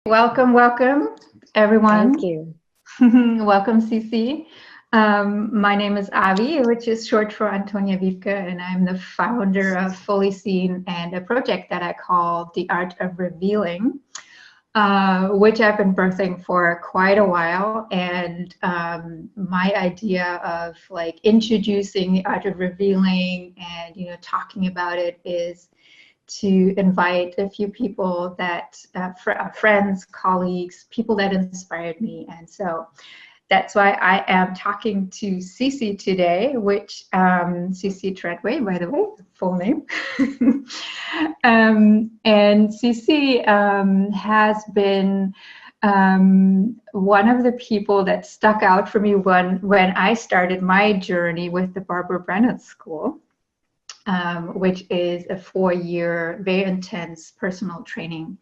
Welcome, Thank everyone. you. Welcome, Cici. My name is Avi, which is short for Antonia Wiebke, and I'm the founder of Fully Seen and a project that I call The Art of Revealing, which I've been birthing for quite a while. And my idea of like introducing the art of revealing and talking about it is to invite a few people that friends, colleagues, people that inspired me. And so that's why I am talking to Cece today, which Cece Treadway, by the way, full name. And Cece has been one of the people that stuck out for me when I started my journey with the Barbara Brennan School, which is a 4-year, very intense personal training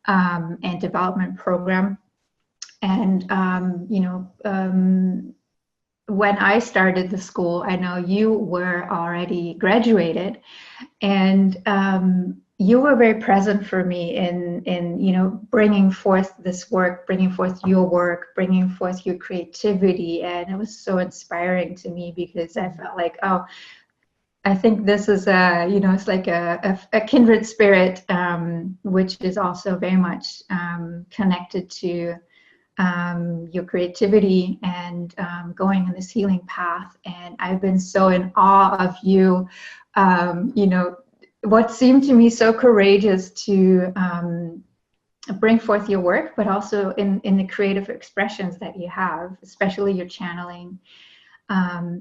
and development program. And, when I started the school, I know you were already graduated, and you were very present for me in bringing forth this work, bringing forth your work, bringing forth your creativity, and it was so inspiring to me because I felt like, oh, I think this is it's like a kindred spirit, which is also very much connected to your creativity and going in this healing path. And I've been so in awe of you, what seemed to me so courageous to bring forth your work, but also in the creative expressions that you have, especially your channeling.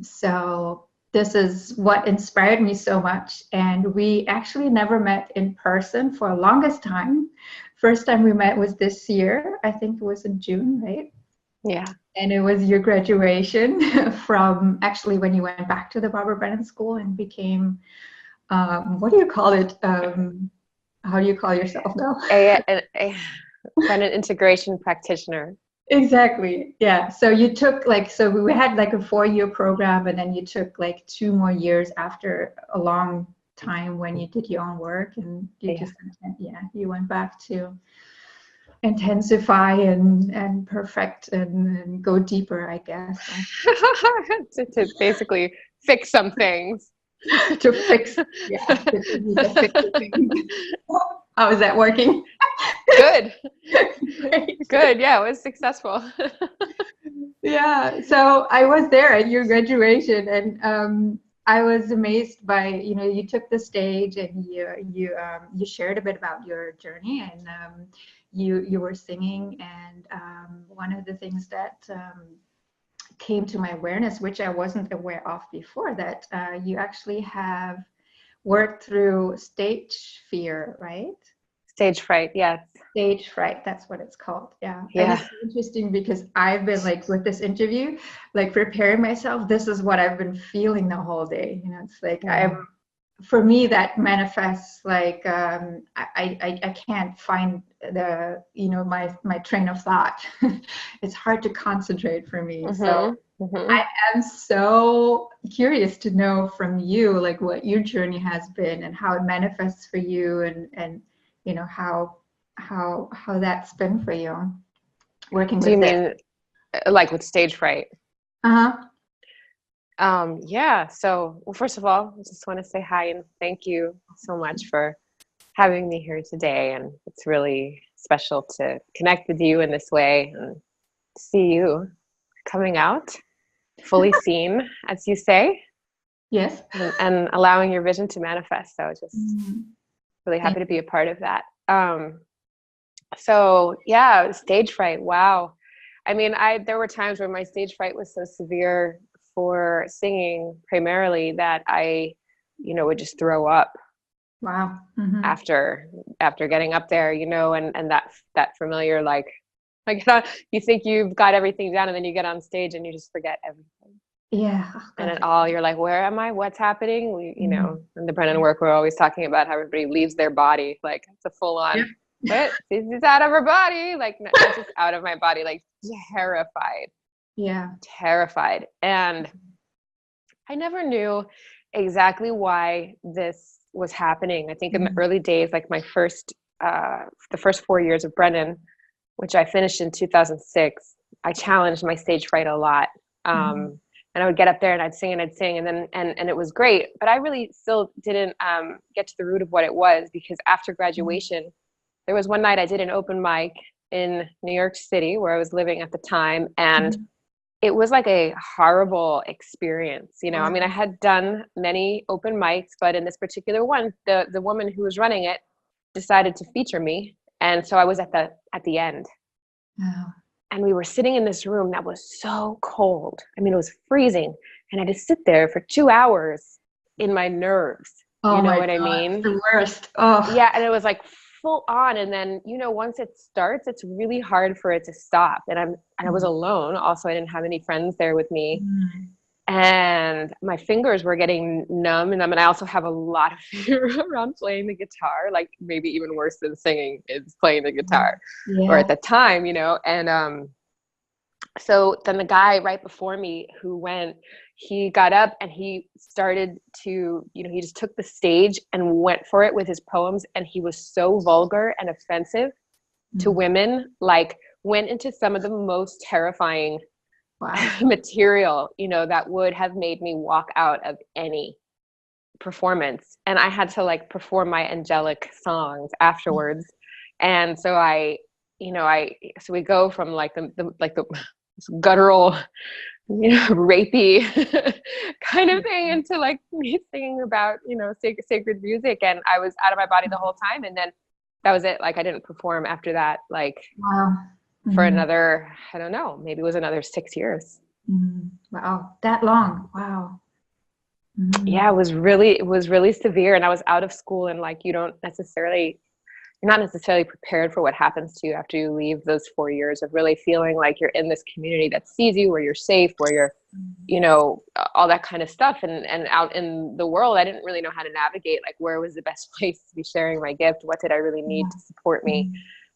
So this is what inspired me so much. And we actually never met in person for the longest time. First time we met was this year. I think it was in June, right? Yeah. And it was your graduation from actually when you went back to the Barbara Brennan School and became, what do you call it? How do you call yourself now? A Brennan integration practitioner. Exactly. Yeah. So you took so we had like a 4-year program, and then you took like 2 more years after a long time when you did your own work, and you just, you went back to intensify and perfect and go deeper, I guess. To basically fix some things. To fix, yeah, to fix the things. How is that working? Good. Great. Good. Yeah, it was successful. Yeah, so I was there at your graduation, and I was amazed by, you took the stage and you shared a bit about your journey, and you were singing, and one of the things that came to my awareness, which I wasn't aware of before, that you actually have worked through stage fear, right? Stage fright. Yes. Stage fright, that's what it's called. Yeah. And Yeah. it's interesting because I've been like with this interview, like preparing myself, this is what I've been feeling the whole day. It's like for me that manifests like I can't find the my train of thought. It's hard to concentrate for me. So I am so curious to know from you like what your journey has been and how it manifests for you, and how that's been for you working Do you with this. mean like with stage fright? Uh-huh. Yeah. So, well, first of all, I just want to say hi and thank you so much for having me here today. And it's really special to connect with you in this way and see you coming out fully seen, as you say, Yes. and allowing your vision to manifest. So just really Thank happy to you. be a part of that. So yeah, stage fright. Wow. I mean, there were times where my stage fright was so severe for singing primarily that I, would just throw up Wow. after getting up there, and that familiar, like you think you've got everything down and then you get on stage and you just forget everything. Yeah. And at all, you're like, where am I? What's happening? In the Brennan work, we're always talking about how everybody leaves their body. Like it's a full on, Yep. what? This is out of her body. Like not just out of my body, like terrified. Yeah. Terrified. And I never knew exactly why this was happening. I think in the early days, like the first 4 years of Brennan, which I finished in 2006, I challenged my stage fright a lot. And I would get up there and I'd sing and then, and it was great, but I really still didn't get to the root of what it was, because after graduation, there was one night I did an open mic in New York City where I was living at the time. And it was like a horrible experience. You know, I mean, I had done many open mics, but in this particular one, the woman who was running it decided to feature me. And so I was at the end. Wow. And we were sitting in this room that was so cold. I mean, it was freezing. And I had to sit there for 2 hours in my nerves. Oh, you know my what God, I mean? the worst. Oh, yeah. And it was like full on. And then, you know, once it starts, it's really hard for it to stop. And I was alone. Also, I didn't have any friends there with me. And my fingers were getting numb. And I mean, I also have a lot of fear around playing the guitar, like maybe even worse than singing is playing the guitar, or at the time, you know. And so then the guy right before me who went, he got up and he started to, you know, he just took the stage and went for it with his poems. And he was so vulgar and offensive to women, like went into some of the most terrifying material, you know, that would have made me walk out of any performance. And I had to like perform my angelic songs afterwards. And so so we go from like the guttural, you know, rapey kind of thing into like me singing about, you know, sacred music. And I was out of my body the whole time. And then that was it. Like I didn't perform after that, like for another, I don't know, maybe it was another 6 years. Wow, that long. Wow. Yeah, it was really severe. And I was out of school, and like you're not necessarily prepared for what happens to you after you leave those 4 years of really feeling like you're in this community that sees you, where you're safe, where you're, you know, all that kind of stuff. And out in the world, I didn't really know how to navigate, like where was the best place to be sharing my gift? What did I really need to support me?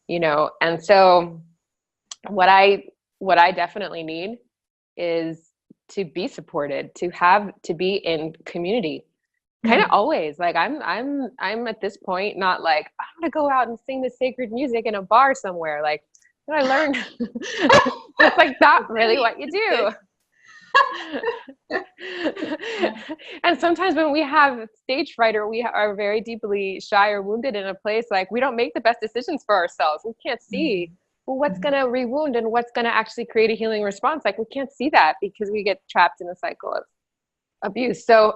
You know? And so what I definitely need is to be supported, to be in community. Kind of always. Like I'm at this point not like I'm gonna go out and sing the sacred music in a bar somewhere. Like what I learned, it's like not really what you do. And sometimes when we have stage fright, or we are very deeply shy or wounded in a place, like we don't make the best decisions for ourselves. We can't see well, what's going to rewound and what's going to actually create a healing response. Like we can't see that because we get trapped in a cycle of abuse. So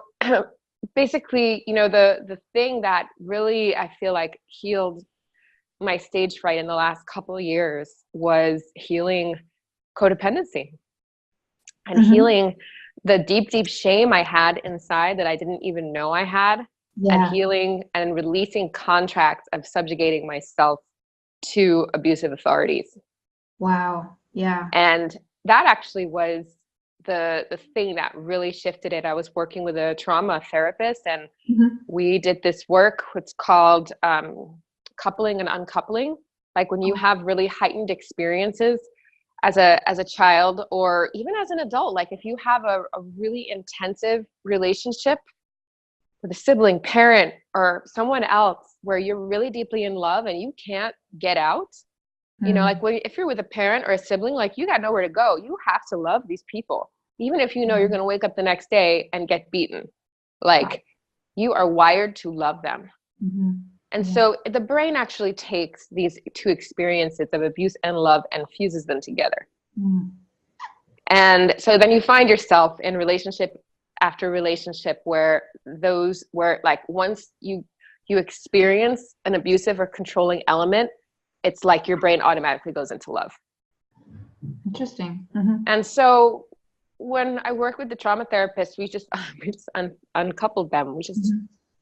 basically, you know, the thing that really I feel like healed my stage fright in the last couple of years was healing codependency and healing the deep shame I had inside that I didn't even know I had, and healing and releasing contracts of subjugating myself to abusive authorities. Wow. Yeah. And that actually was the thing that really shifted it. I was working with a trauma therapist, and we did this work. It's called coupling and uncoupling. Like when you have really heightened experiences as a child, or even as an adult, like if you have a really intensive relationship with a sibling, parent, or someone else where you're really deeply in love and you can't get out, you know, like if you're with a parent or a sibling, like you got nowhere to go. You have to love these people, even if you know you're going to wake up the next day and get beaten. Like you are wired to love them. And so the brain actually takes these two experiences of abuse and love and fuses them together. And so then you find yourself in relationship after relationship where like once you experience an abusive or controlling element, it's like your brain automatically goes into love. Interesting. And so when I work with the trauma therapist, we just uncoupled them.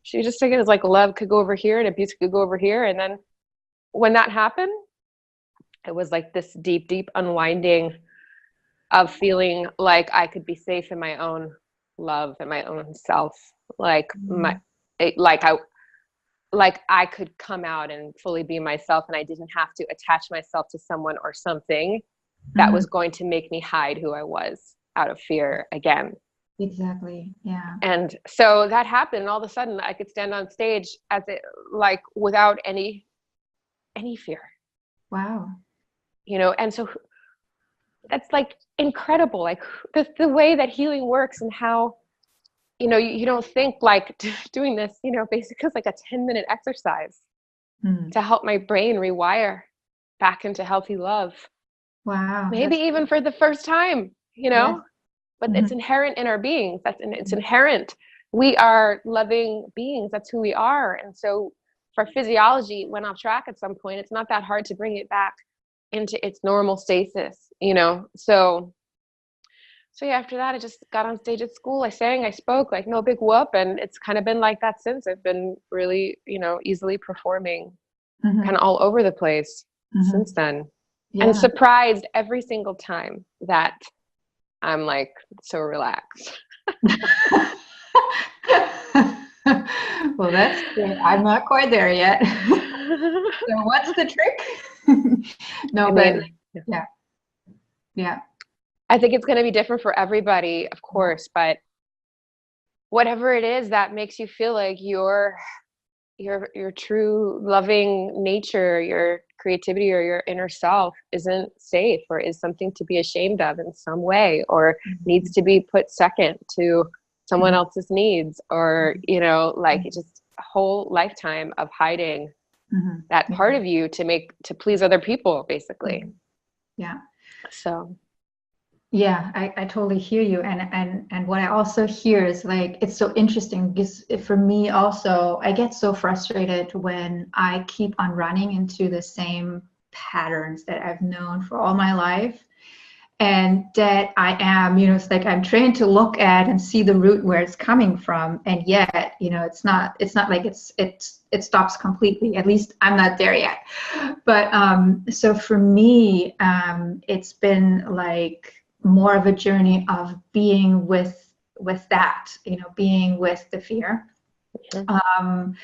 She just took it as like love could go over here and abuse could go over here. And then when that happened, it was like this deep unwinding of feeling like I could be safe in my own love and my own self. Like I could come out and fully be myself, and I didn't have to attach myself to someone or something that was going to make me hide who I was out of fear again. Exactly. Yeah. And so that happened, and all of a sudden I could stand on stage without any fear. Wow. and so that's like incredible, like the way that healing works, and how, you don't think like doing this, basically it's like a 10-minute exercise to help my brain rewire back into healthy love. Wow. Maybe even for the first time, Yes. but it's inherent in our beings. It's inherent. We are loving beings. That's who we are. And so if our physiology went off track at some point, it's not that hard to bring it back into its normal stasis, So yeah, after that, I just got on stage at school. I sang, I spoke, like no big whoop. And it's kind of been like that since. I've been really, easily performing kind of all over the place since then. Yeah. And surprised every single time that I'm like so relaxed. Well, that's good. I'm not quite there yet. So what's the trick? No, but yeah. I think it's going to be different for everybody, of course, but whatever it is that makes you feel like your true loving nature, your creativity, or your inner self isn't safe, or is something to be ashamed of in some way, or needs to be put second to someone else's needs, or like just a whole lifetime of hiding that part of you to please other people, basically. Yeah. So yeah, I totally hear you. And what I also hear is like, it's so interesting because for me also, I get so frustrated when I keep on running into the same patterns that I've known for all my life. And that I am, it's like I'm trained to look at and see the root where it's coming from. And yet, it's not like it stops completely. At least I'm not there yet. But so for me, it's been like more of a journey of being with that, being with the fear. And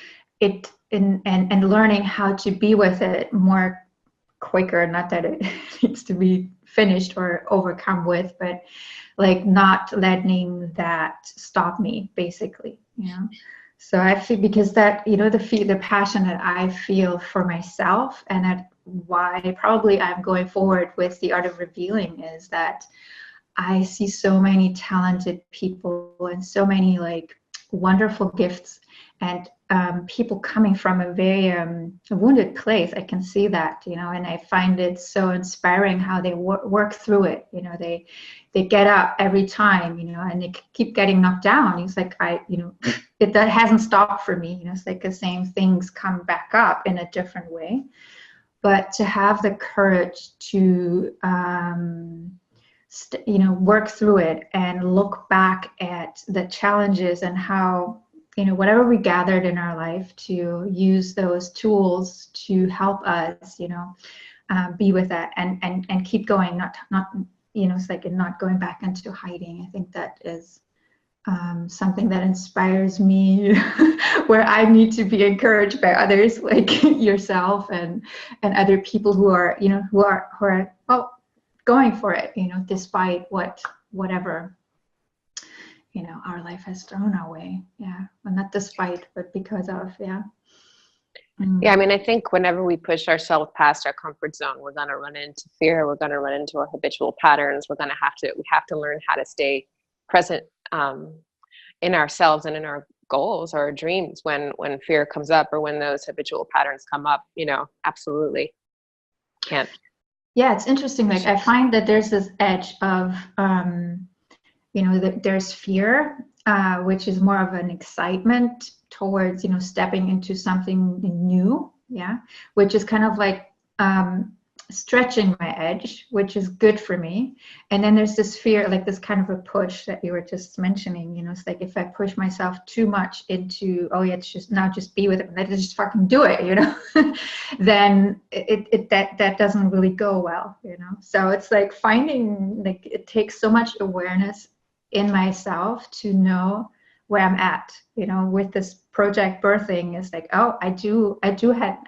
learning how to be with it more quicker, not that it needs to be finished or overcome with, but like not letting that stop me, basically. So I feel, because that, the passion that I feel for myself, and that why probably I'm going forward with the art of revealing, is that I see so many talented people and so many like wonderful gifts, and people coming from a very wounded place. I can see that, and I find it so inspiring how they work through it. They get up every time, and they keep getting knocked down. It's like that hasn't stopped for me. It's like the same things come back up in a different way. But to have the courage to work through it and look back at the challenges, and how whatever we gathered in our life, to use those tools to help us be with that and keep going, not it's like not going back into hiding. I think that is something that inspires me, where I need to be encouraged by others like yourself and other people who are going for it, despite whatever our life has thrown our way. Yeah. Well, not despite, but because of. Yeah. Yeah, I mean, I think whenever we push ourselves past our comfort zone, we're going to run into fear. We're going to run into our habitual patterns. We have to learn how to stay present in ourselves and in our goals or our dreams when fear comes up, or when those habitual patterns come up. Absolutely can't. Yeah, it's interesting. Like, I find that there's this edge of that there's fear, which is more of an excitement towards stepping into something new. Yeah, which is kind of like stretching my edge, which is good for me. And then there's this fear, like this kind of a push that you were just mentioning. It's like, if I push myself too much into, oh yeah, it's just be with it, let's just fucking do it, then that doesn't really go well, So it's like finding, like, it takes so much awareness in myself to know where I'm at, with this project birthing. Is like, oh, I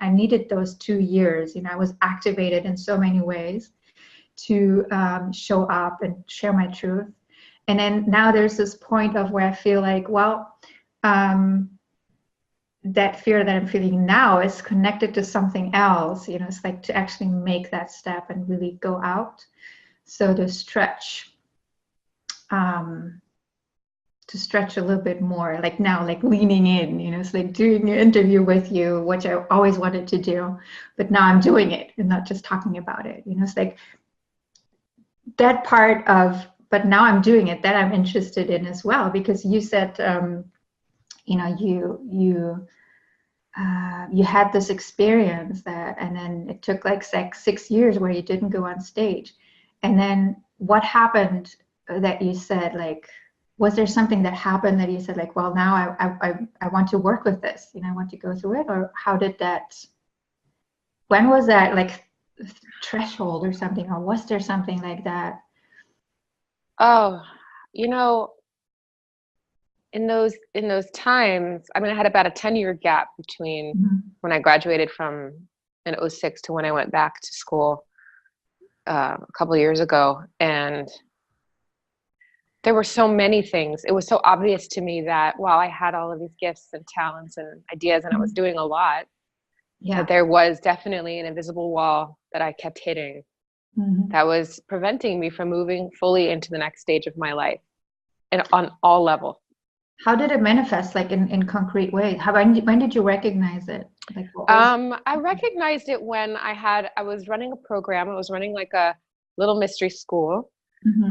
needed those 2 years. I was activated in so many ways to show up and share my truth. And then now there's this point of where I feel like, well, that fear that I'm feeling now is connected to something else. It's like to actually make that step and really go out. So to stretch a little bit more, like now, like leaning in, it's like doing an interview with you, which I always wanted to do, but now I'm doing it and not just talking about it. It's like that part of, but now I'm doing it, that I'm interested in as well, because you said, you had this experience that, and then it took like 6 years where you didn't go on stage. And then what happened that you said, like, was there something that happened that you said, like, well, now I want to work with this, I want to go through it? Or how did that, when was that, like, threshold or something? Or was there something like that? Oh, in those times, I mean, I had about a 10-year gap between when I graduated from in 2006 to when I went back to school a couple of years ago. And there were so many things. It was so obvious to me that while I had all of these gifts and talents and ideas, and I was doing a lot, that there was definitely an invisible wall that I kept hitting that was preventing me from moving fully into the next stage of my life, and on all levels. How did it manifest, like in concrete ways? When did you recognize it? Like, I recognized it when I was running a program. I was running like a little mystery school.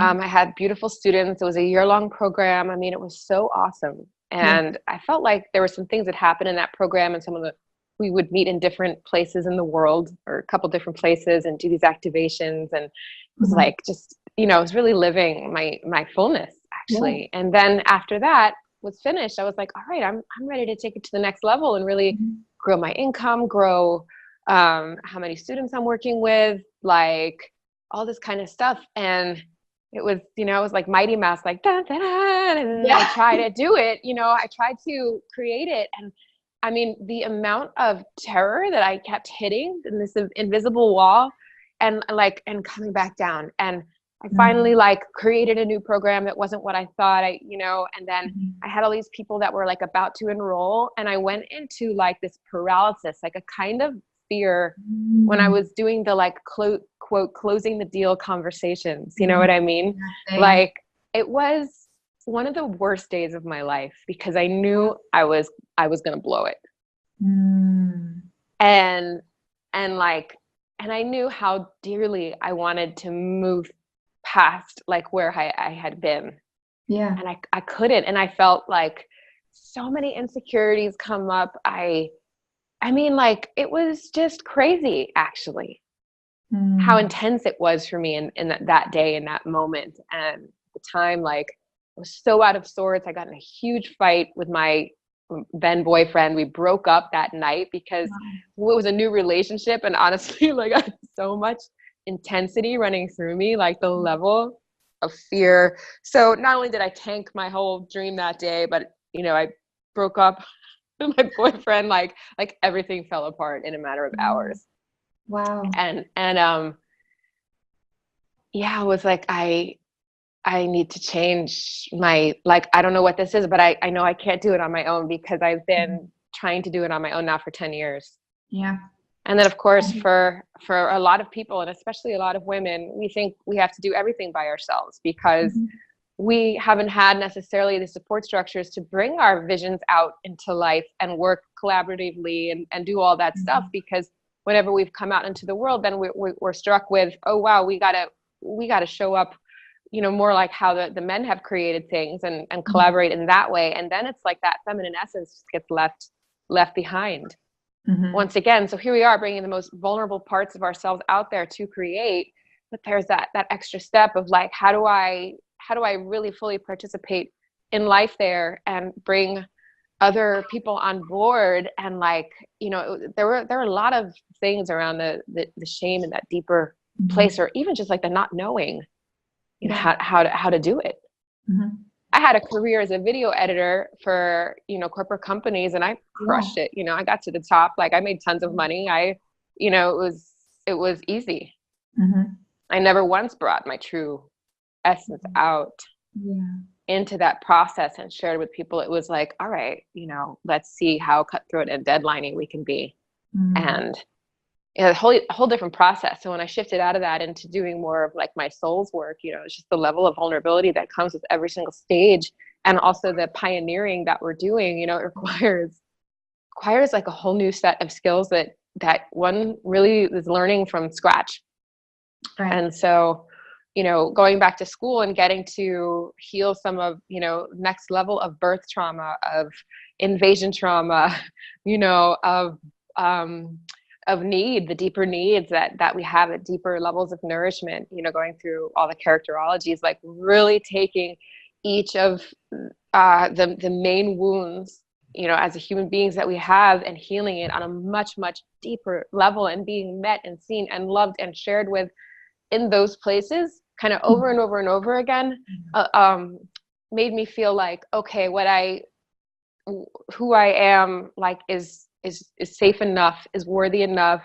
I had beautiful students. It was a year-long program. I mean, it was so awesome. And I felt like there were some things that happened in that program, and we would meet in different places in the world, or a couple different places, and do these activations. And it was like, just, it was really living my fullness, actually. And then after that was finished, I was like, all right, I'm ready to take it to the next level and really grow my income, grow how many students I'm working with, like all this kind of stuff. And it was, it was like Mighty Mouse, like, da, da, da, and I tried to do it, I tried to create it. And I mean, the amount of terror that I kept hitting in this invisible wall, and coming back down. And I finally created a new program that wasn't what I thought and then I had all these people that were like about to enroll, and I went into like this paralysis, like a kind of fear when I was doing the like quote closing the deal conversations, you know what I mean? Like, it was one of the worst days of my life, because I knew I was going to blow it. And I knew how dearly I wanted to move past like where I had been. And I couldn't. And I felt like so many insecurities come up. I mean, like, it was just crazy, actually, how intense it was for me in that day, in that moment. And at the time, like, I was so out of sorts. I got in a huge fight with my then boyfriend. We broke up that night because it was a new relationship. And honestly, like, I had so much intensity running through me, like the level of fear. So not only did I tank my whole dream that day, but, I broke up with my boyfriend, like everything fell apart in a matter of hours. Wow. And yeah, I was like, I need to change my, like, I don't know what this is, but I know I can't do it on my own, because I've been trying to do it on my own now for 10 years. Yeah. And then, of course, for a lot of people, and especially a lot of women, we think we have to do everything by ourselves, because we haven't had necessarily the support structures to bring our visions out into life and work collaboratively and do all that stuff. Because whenever we've come out into the world, then we're struck with, oh, wow, we gotta show up, more like how the men have created things, and collaborate in that way. And then it's like that feminine essence just gets left behind once again. So here we are, bringing the most vulnerable parts of ourselves out there to create, but there's that extra step of like, how do I really fully participate in life there and bring other people on board? And like, there were a lot of things around the shame in that deeper place, or even just like the not knowing, how to do it. I had a career as a video editor for, corporate companies, and I crushed it. I got to the top, like I made tons of money. It was easy. I never once brought my true essence out. into that process and shared with people, it was like, all right, you know, let's see how cutthroat and deadlining we can be. And a whole different process. So when I shifted out of that into doing more of like my soul's work, you know, it's just the level of vulnerability that comes with every single stage, and also the pioneering that we're doing, you know, it requires like a whole new set of skills that one really is learning from scratch. Right. And so, you know, going back to school and getting to heal some of, you know, next level of birth trauma, of invasion trauma, you know, of need, the deeper needs that we have at deeper levels of nourishment, you know, going through all the characterologies, like really taking each of the main wounds, you know, as a human beings that we have, and healing it on a much, much deeper level, and being met and seen and loved and shared with in those places kind of over and over and over again, made me feel like, okay, who I am, like, is safe enough, is worthy enough,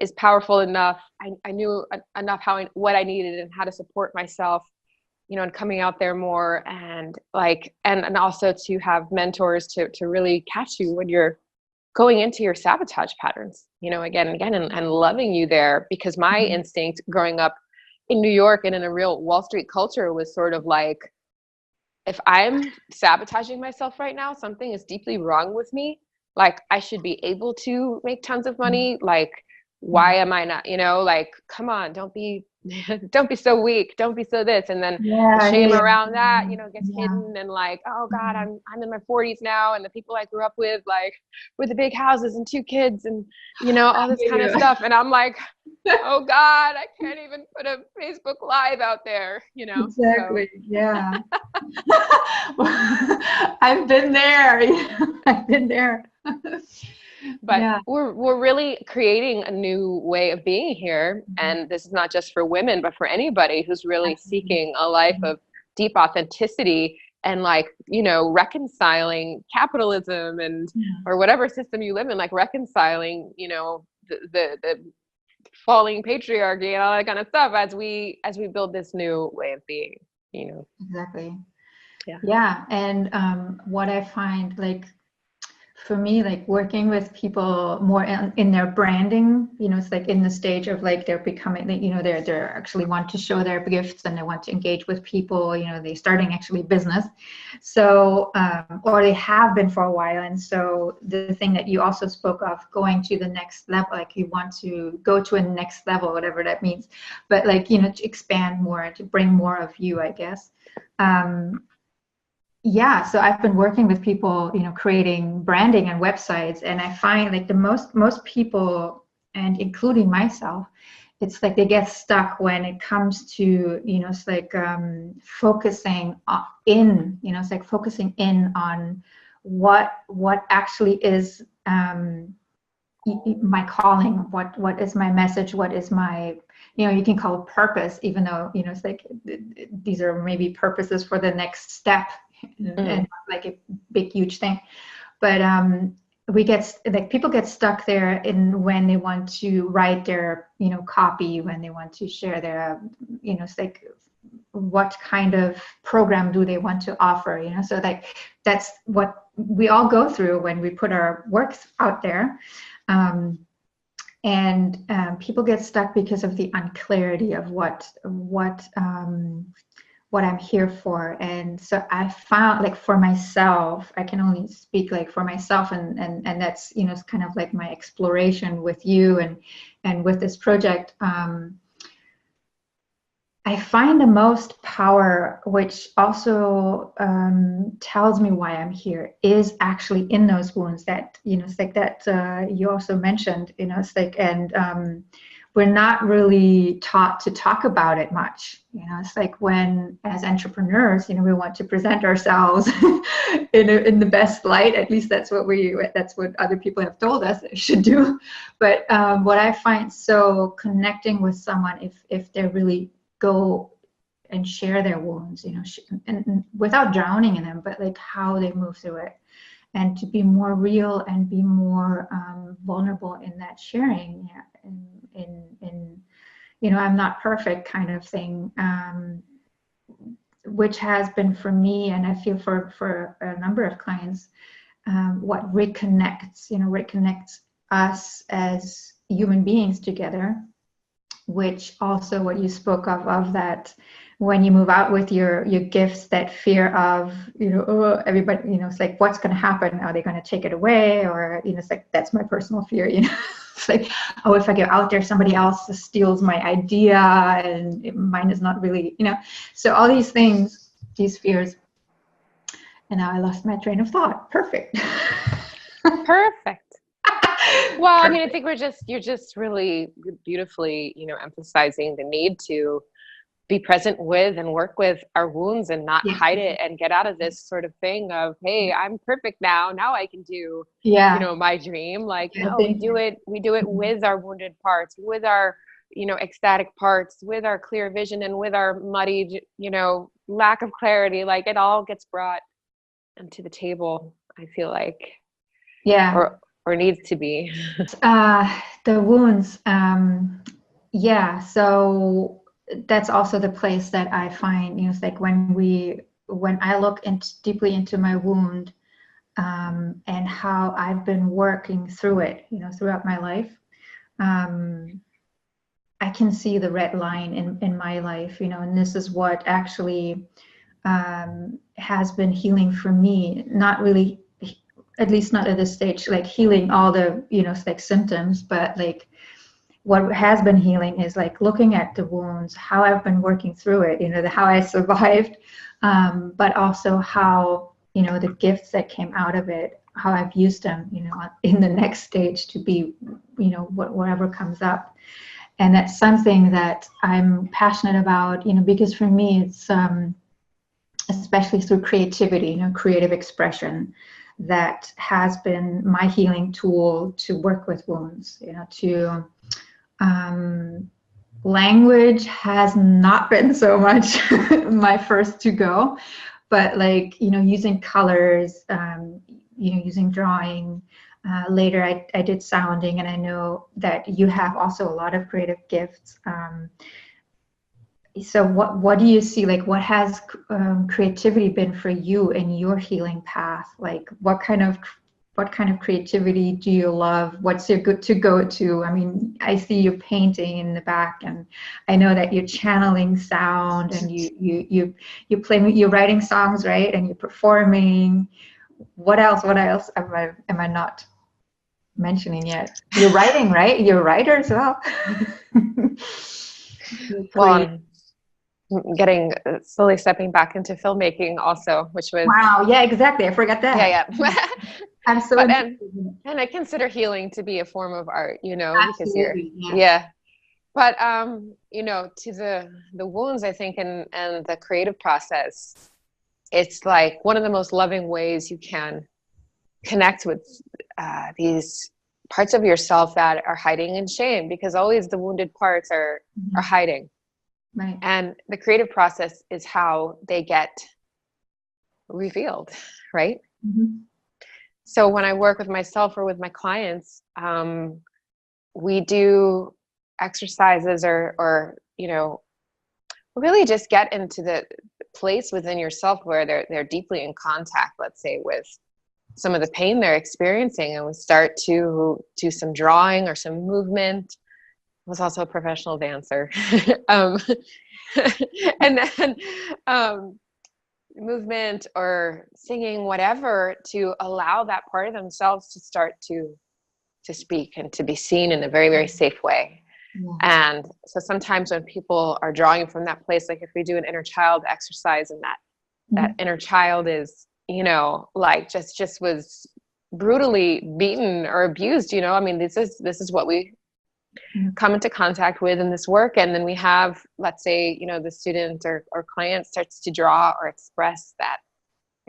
is powerful enough. I knew enough what I needed and how to support myself, you know, and coming out there more, and like, and also to have mentors to really catch you when you're going into your sabotage patterns, you know, again and again, and loving you there. Because my instinct growing up in New York and in a real Wall Street culture was sort of like, if I'm sabotaging myself right now, something is deeply wrong with me. Like, I should be able to make tons of money. Like, why am I not, you know, like, come on, don't be so weak. Don't be so this. And then the shame around that, you know, gets hidden, and like, oh God, I'm in my 40s now. And the people I grew up with, like, with the big houses and 2 kids and, you know, all this kind of stuff. And I'm like, oh God, I can't even put a Facebook Live out there, you know? Exactly. So. Yeah. I've been there. I've been there. But we're really creating a new way of being here. And this is not just for women, but for anybody who's really seeking a life of deep authenticity, and like, you know, reconciling capitalism and or whatever system you live in, like reconciling, you know, the falling patriarchy and all that kind of stuff as we build this new way of being, you know. Exactly. Yeah. And what I find, like, for me, like working with people more in their branding, you know, it's like in the stage of like they're becoming, you know, they're actually want to show their gifts, and they want to engage with people, you know, they're starting actually business. So, or they have been for a while. And so the thing that you also spoke of, going to the next level, like you want to go to a next level, whatever that means, but like, you know, to expand more, to bring more of you, I guess. Yeah, so I've been working with people, you know, creating branding and websites, and I find like the most people, and including myself, it's like they get stuck when it comes to, you know, it's like focusing in, you know, it's like focusing in on what actually is my calling, what is my message, what is my, you know, you can call it purpose, even though, you know, it's like these are maybe purposes for the next step. And like a big huge thing, but we get like people get stuck there in when they want to write their, you know, copy, when they want to share their, you know, it's like what kind of program do they want to offer, you know. So like that's what we all go through when we put our works out there, and people get stuck because of the unclarity of what I'm here for. And so I found, like, for myself, I can only speak like for myself, and that's, you know, it's kind of like my exploration with you and with this project. I find the most power, which also tells me why I'm here, is actually in those wounds that, you know, it's like that you also mentioned, you know, it's like, and we're not really taught to talk about it much. You know, it's like when, as entrepreneurs, you know, we want to present ourselves in the best light. At least that's what other people have told us they should do. But what I find so connecting with someone, if they're really go and share their wounds, you know, and without drowning in them, but like how they move through it, and to be more real and be more vulnerable in that sharing, in you know, I'm not perfect kind of thing. which has been for me, and I feel for a number of clients, what reconnects us as human beings together, which also what you spoke of that when you move out with your gifts, that fear of, oh, everybody, it's like, what's going to happen? Are they going to take it away? Or, it's like, that's my personal fear, it's like, oh, if I go out there, somebody else steals my idea and mine is not really, so all these things, these fears. And now I lost my train of thought. Perfect. Perfect. Well, I mean, I think you're just really beautifully, emphasizing the need to be present with and work with our wounds and not hide it, and get out of this sort of thing of, hey, I'm perfect now I can do, my dream. Like, no, we do it with our wounded parts, with our, ecstatic parts, with our clear vision, and with our muddy, lack of clarity. Like, it all gets brought to the table, I feel like. Yeah. Or needs to be. The wounds. So that's also the place that I find, it's like when I look deeply into my wound, and how I've been working through it, throughout my life, I can see the red line in my life, and this is what actually has been healing for me. Not really, at least not at this stage, like healing all the, like symptoms, but like what has been healing is like looking at the wounds, how I've been working through it, how I survived, but also how, the gifts that came out of it, how I've used them, in the next stage to be, whatever comes up. And that's something that I'm passionate about, because for me, it's especially through creativity, creative expression, that has been my healing tool to work with wounds, language has not been so much my first to go, but like, using colors, using drawing, later I did sounding, and I know that you have also a lot of creative gifts. So what do you see, like what has creativity been for you in your healing path? Like what kind of creativity do you love? What's your good to go to? I mean, I see you painting in the back, and I know that you're channeling sound, and you play, you're writing songs, right? And you're performing. What else am I not mentioning yet? You're writing, right? You're a writer as well. Well, I'm getting slowly stepping back into filmmaking also, which was, wow, yeah, exactly. I forgot that. Yeah. I'm so and I consider healing to be a form of art, because but to the wounds, I think, and the creative process, it's like one of the most loving ways you can connect with these parts of yourself that are hiding in shame, because always the wounded parts are hiding. Right. And the creative process is how they get revealed, right? Mm-hmm. So when I work with myself or with my clients, we do exercises or really just get into the place within yourself where they're deeply in contact, let's say, with some of the pain they're experiencing, and we start to do some drawing or some movement. I was also a professional dancer. And then movement or singing, whatever, to allow that part of themselves to start to speak and to be seen in a very, very safe way. Yeah. And so sometimes when people are drawing from that place, like if we do an inner child exercise, and that inner child is, like just was brutally beaten or abused, I mean, this is what we come into contact with in this work. And then we have, let's say, the student or client starts to draw or express that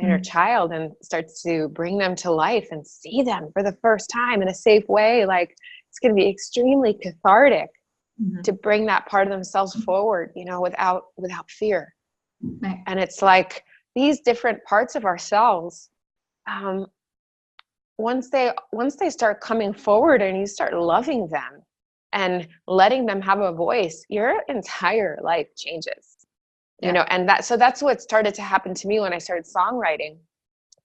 inner child and starts to bring them to life and see them for the first time in a safe way. Like, it's going to be extremely cathartic to bring that part of themselves forward, without fear. Right. And it's like these different parts of ourselves, once they start coming forward and you start loving them and letting them have a voice, your entire life changes. you know, and that's what started to happen to me when I started songwriting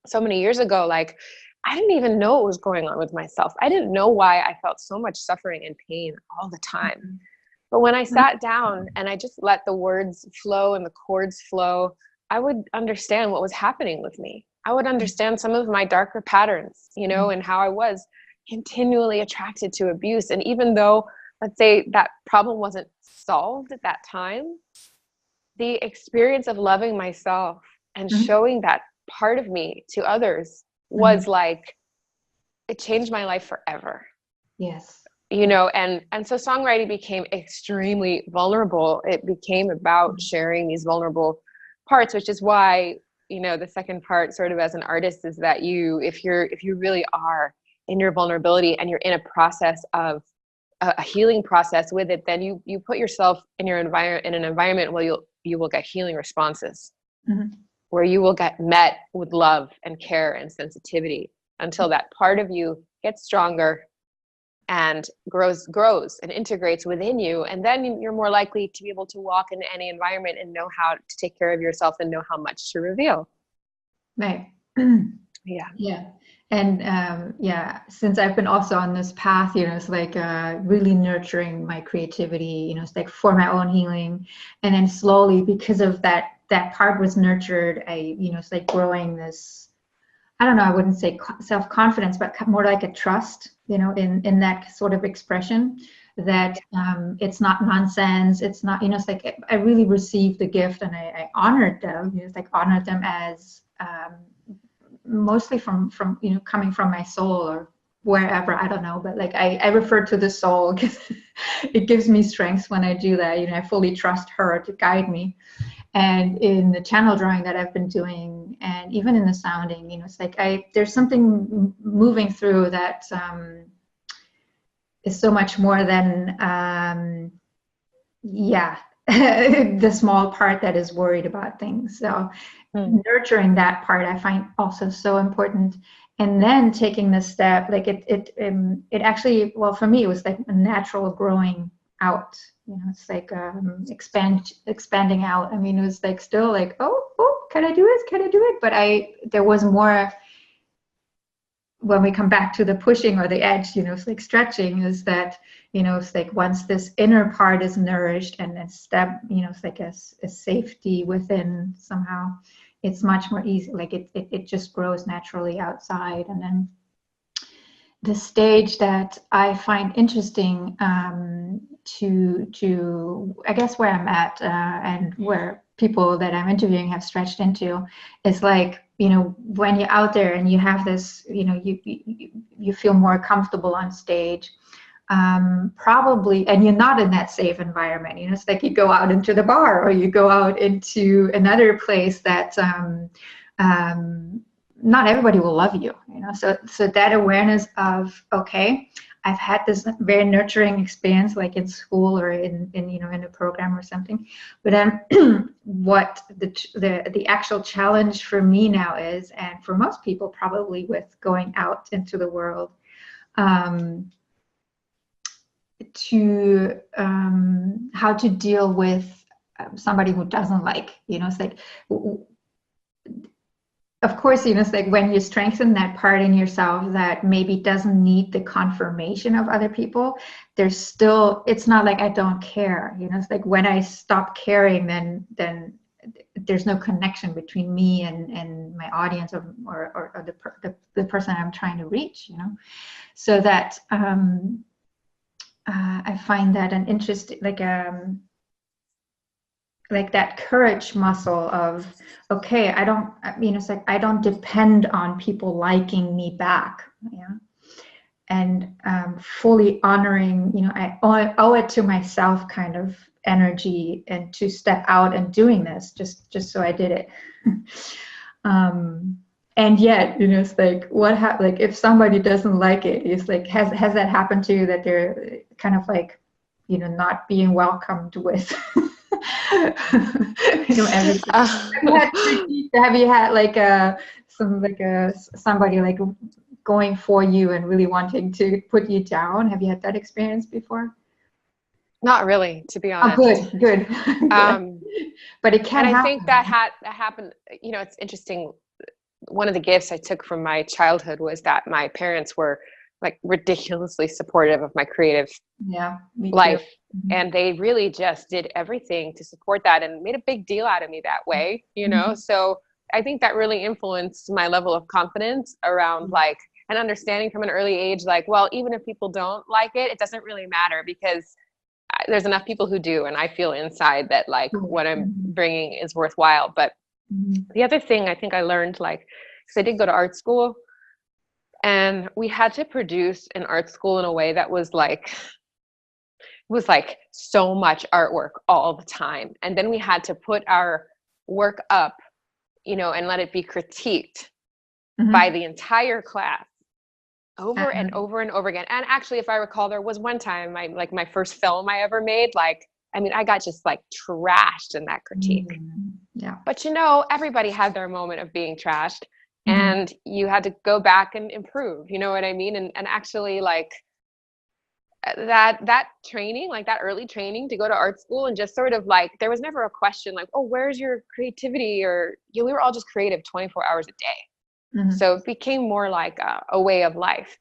so many years ago. Like, I didn't even know what was going on with myself. I didn't know why I felt so much suffering and pain all the time. But when I sat down and I just let the words flow and the chords flow, I would understand what was happening with me. I would understand some of my darker patterns, you know, and how I was continually attracted to abuse. And even though, let's say, that problem wasn't solved at that time, the experience of loving myself and showing that part of me to others was like, it changed my life forever. Yes. You know, and so songwriting became extremely vulnerable. It became about sharing these vulnerable parts, which is why, you know, the second part sort of as an artist is that if you really are in your vulnerability and you're in a process of a healing process with it, then you put yourself in an environment where you will get healing responses, where you will get met with love and care and sensitivity until that part of you gets stronger and grows and integrates within you. And then you're more likely to be able to walk in any environment and know how to take care of yourself and know how much to reveal. Right. Yeah. Yeah. And since I've been also on this path, you know, it's like really nurturing my creativity, you know, it's like for my own healing. And then slowly, because of that part was nurtured, it's like growing this, I don't know, I wouldn't say self-confidence, but more like a trust, you know, in that sort of expression, that it's not nonsense. It's not, you know, it's like I really received the gift and I honored them, you know, it's like honored them as mostly from, you know, coming from my soul or wherever, I don't know, but like I refer to the soul because it gives me strength when I do that. You know, I fully trust her to guide me. And in the channel drawing that I've been doing, and even in the sounding, you know, it's like there's something moving through that is so much more than the small part that is worried about things. So nurturing that part I find also so important. And then taking the step, like it actually, well, for me, it was like a natural growing out. You know, it's like expanding out. I mean, it was like still like, oh, can I do this? Can I do it? But there was more. When we come back to the pushing or the edge, you know, it's like stretching, is that, you know, it's like once this inner part is nourished and then step, you know, it's like a safety within somehow, it's much more easy. Like it just grows naturally outside. And then the stage that I find interesting to I guess where I'm at and where people that I'm interviewing have stretched into is like, you know, when you're out there and you have this, you know, you feel more comfortable on stage, probably, and you're not in that safe environment. You know, it's like you go out into the bar or you go out into another place that not everybody will love you, you know. So that awareness of, okay, I've had this very nurturing experience, like in school or in you know, in a program or something. But then what the actual challenge for me now is, and for most people probably with going out into the world, to how to deal with somebody who doesn't like, you know, it's like, of course, you know, it's like when you strengthen that part in yourself that maybe doesn't need the confirmation of other people, there's still, it's not like I don't care, you know, it's like when I stop caring, then there's no connection between me and my audience or the person I'm trying to reach, you know. So that I find that an interesting, like that courage muscle of, okay, it's like I don't depend on people liking me back, yeah, and fully honoring, you know, I owe it to myself kind of energy, and to step out and doing this just so I did it. And yet, you know, it's like like if somebody doesn't like it, it's like, has that happened to you, that they're kind of like, you know, not being welcomed with you know, everything. Have you had like somebody like going for you and really wanting to put you down? Have you had that experience before? Not really, to be honest. Oh, good. But But it can And I happen. think that happened, you know, it's interesting. One of the gifts I took from my childhood was that my parents were like ridiculously supportive of my creative life. Mm-hmm. And they really just did everything to support that and made a big deal out of me that way, you know? So I think that really influenced my level of confidence around like an understanding from an early age, like, well, even if people don't like it, it doesn't really matter because there's enough people who do. And I feel inside that like what I'm bringing is worthwhile. But the other thing I think I learned, like, because I did go to art school and we had to produce an art school in a way that was like so much artwork all the time. And then we had to put our work up, you know, and let it be critiqued by the entire class over and over and over again. And actually, if I recall, there was one time my first film I ever made, like, I mean, I got just like trashed in that critique. Yeah. But you know, everybody had their moment of being trashed and you had to go back and improve, you know what I mean? And actually like that training, like that early training to go to art school and just sort of like, there was never a question like, oh, where's your creativity? Or, you know, we were all just creative 24 hours a day. So it became more like a way of life.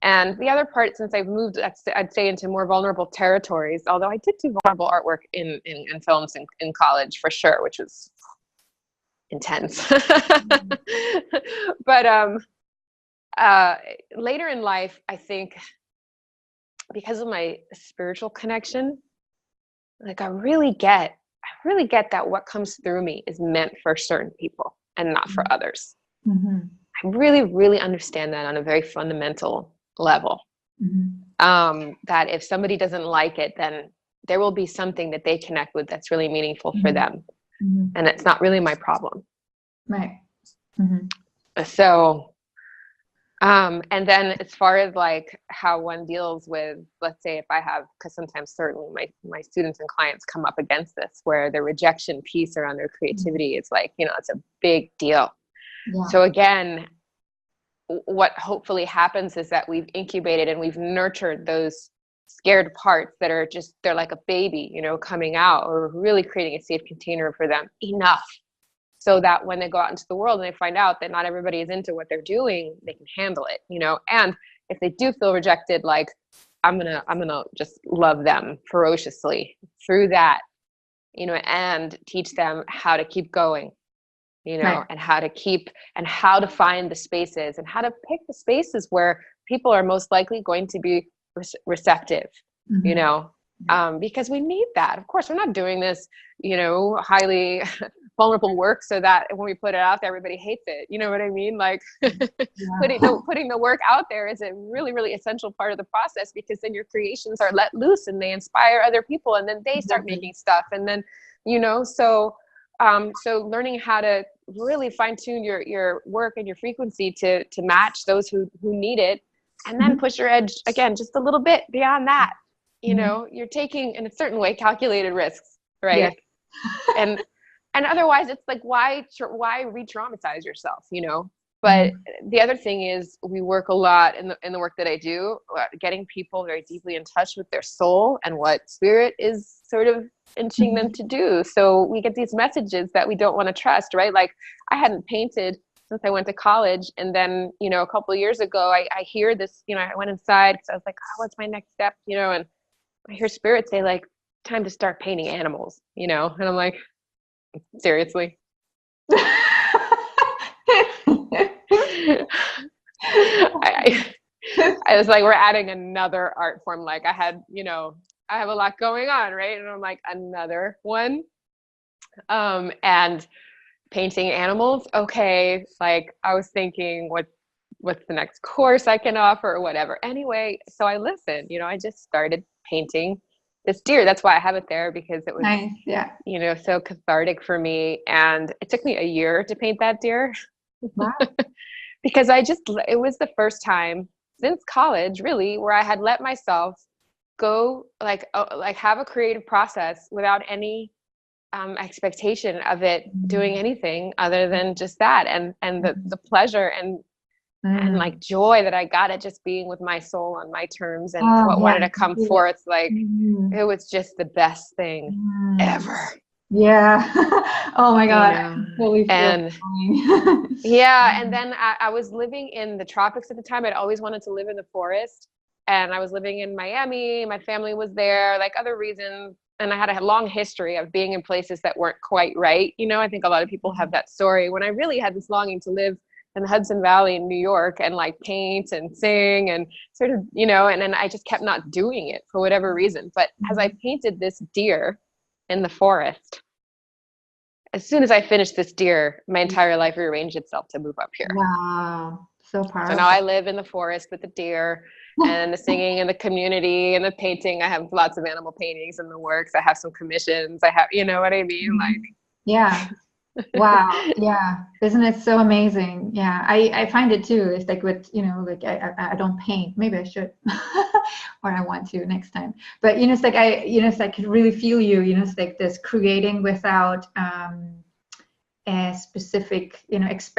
And the other part, since I've moved, I'd say into more vulnerable territories, although I did do vulnerable artwork in films in college for sure, which was intense. But later in life, I think because of my spiritual connection, like I really get that what comes through me is meant for certain people and not for others. I really, really understand that on a very fundamental level. That if somebody doesn't like it, then there will be something that they connect with that's really meaningful for them. And it's not really my problem. Right. So, and then as far as like how one deals with, let's say if I have, because sometimes certainly my students and clients come up against this, where the rejection piece around their creativity is like, you know, it's a big deal. Yeah. So again, what hopefully happens is that we've incubated and we've nurtured those scared parts that are just, they're like a baby, you know, coming out, or really creating a safe container for them enough so that when they go out into the world and they find out that not everybody is into what they're doing, they can handle it, you know. And if they do feel rejected, like I'm gonna just love them ferociously through that, you know, and teach them how to keep going, you know, right. and how to find the spaces and how to pick the spaces where people are most likely going to be receptive, you know, because we need that. Of course, we're not doing this, you know, highly vulnerable work so that when we put it out there, everybody hates it. You know what I mean? Like putting the work out there is a really, really essential part of the process, because then your creations are let loose and they inspire other people, and then they start making stuff. And then, you know, so learning how to really fine tune your work and your frequency to match those who need it, and then push your edge again, just a little bit beyond that. You know, you're taking in a certain way calculated risks, right? Yeah. And otherwise it's like, why re-traumatize yourself, you know? But the other thing is, we work a lot in the work that I do, getting people very deeply in touch with their soul and what spirit is sort of inching them to do. So we get these messages that we don't want to trust, right? Like I hadn't painted since I went to college. And then, you know, a couple of years ago, I hear this, you know, I went inside because I was like, oh, what's my next step? You know, and I hear spirit say like, time to start painting animals, you know? And I'm like, seriously? I was like, we're adding another art form. Like I have a lot going on, right? And I'm like, another one. And painting animals. Okay. Like I was thinking, what's the next course I can offer or whatever. Anyway, so I listened, you know, I just started painting this deer. That's why I have it there, because it was, nice. Yeah, you know, so cathartic for me. And it took me a year to paint that deer. Wow. Because it was the first time since college really where I had let myself go like have a creative process without any expectation of it doing anything other than just that. And the pleasure and like joy that I got at just being with my soul on my terms and what wanted to come forth. Like it was just the best thing ever. Yeah. Oh my you God. I know, totally feel and fine. yeah, and then I was living in the tropics at the time. I'd always wanted to live in the forest, and I was living in Miami. My family was there, like other reasons, and I had a long history of being in places that weren't quite right. You know, I think a lot of people have that story. When I really had this longing to live in the Hudson Valley in New York and like paint and sing and sort of, you know, and then I just kept not doing it for whatever reason. But as I painted this deer in the forest, as soon as I finished this deer, my entire life rearranged itself to move up here. Wow. So So now I powerful. live in the forest with the deer and the singing and the community and the painting. I have lots of animal paintings in the works. I have some commissions. I have, you know what I mean? Yeah. Wow. Yeah. Isn't it so amazing? Yeah. I find it too. It's like with, like I don't paint. Maybe I should, or I want to next time. But, it's like it's like I could really feel you, it's like this creating without a specific,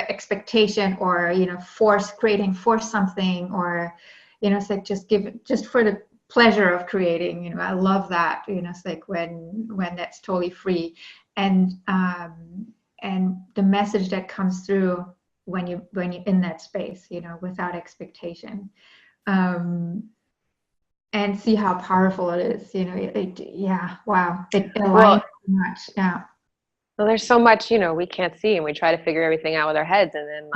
expectation or, force something or, it's like just for the pleasure of creating, I love that, it's like when that's totally free. And the message that comes through when you're in that space, without expectation, and see how powerful it is, yeah, wow, it aligns Well, so much. Yeah. well, there's so much, we can't see, and we try to figure everything out with our heads. And then,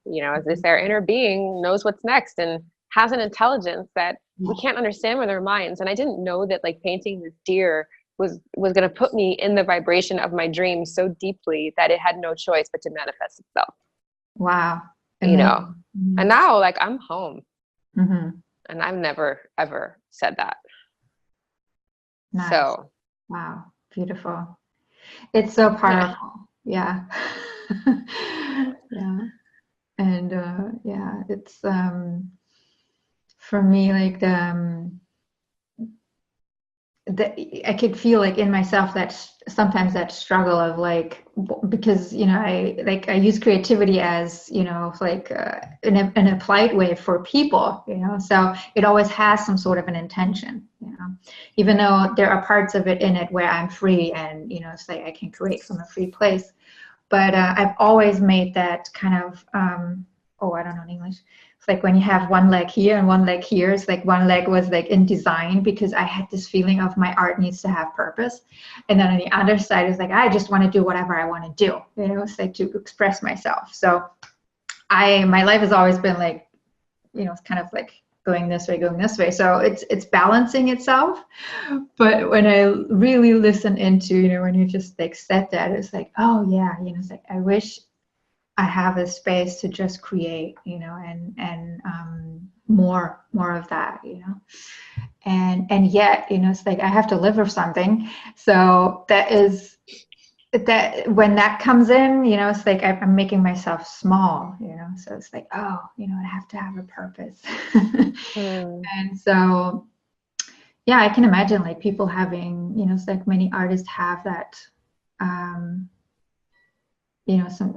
Mhm. as this, our inner being knows what's next and has an intelligence that we can't understand with our minds. And I didn't know that, like, painting this deer was going to put me in the vibration of my dreams so deeply that it had no choice but to manifest itself. Wow. You know, Amazing. and now, like, I'm home, Mm-hmm. and I've never ever said that. Nice. So Wow. Beautiful. It's so yeah. powerful. Yeah. Yeah. And yeah, it's for me like I could feel like in myself that sometimes that struggle of like because I use creativity as like an applied way for people, so it always has some sort of an intention, even though there are parts of it in it where I'm free and it's like I can create from a free place. But I've always made that kind of oh, I don't know in English. It's like when you have one leg here and one leg here. It's like one leg was like in design because I had this feeling of my art needs to have purpose, and then on the other side is like I just want to do whatever I want to do. It's like to express myself. So my life has always been like it's kind of like going this way. So it's balancing itself. But when I really listen into, when you just like said that, it's like, oh yeah, it's like I wish I have a space to just create, and more of that, and yet, it's like I have to live or something. So that when that comes in, it's like I'm making myself small, so it's like, oh, I have to have a purpose. Mm. And so, yeah, I can imagine like people having, it's like many artists have that, um, some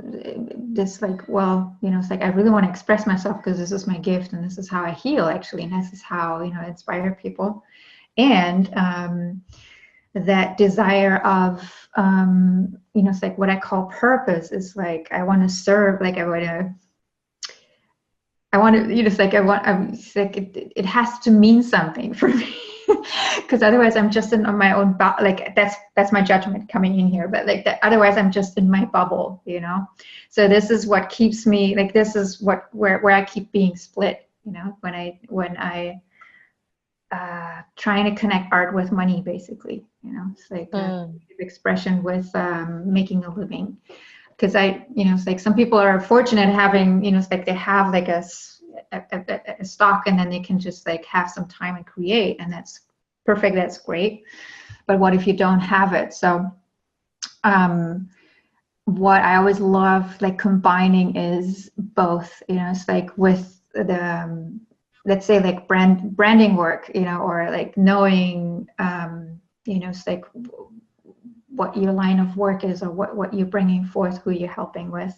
this like, well, it's like I really want to express myself because this is my gift and this is how I heal actually, and this is how, I inspire people. And that desire of it's like what I call purpose is like I want to serve, like I want to, it's like it's like it has to mean something for me, because otherwise I'm just in on my own like that's my judgment coming in here, but like that otherwise I'm just in my bubble, so this is what keeps me, like this is where I keep being split, when I trying to connect art with money, basically, it's like expression with making a living. Because it's like some people are fortunate having, it's like they have like a stock and then they can just like have some time and create, and that's perfect, that's great. But what if you don't have it? So what I always love like combining is both, it's like with the let's say like branding work, or like knowing it's like what your line of work is, or what you're bringing forth, who you're helping with,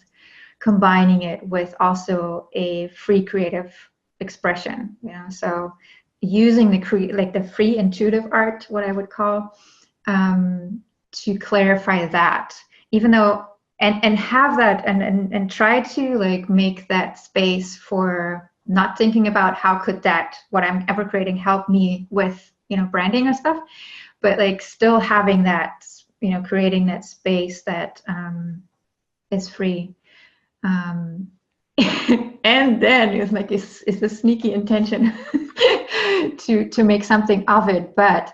combining it with also a free creative expression, so using the free intuitive art, what I would call, to clarify that, even though, and have that, and try to like make that space for not thinking about how could that, what I'm ever creating, help me with, branding and stuff, but like still having that, creating that space that is free. And then it's like it's a sneaky intention to make something of it, but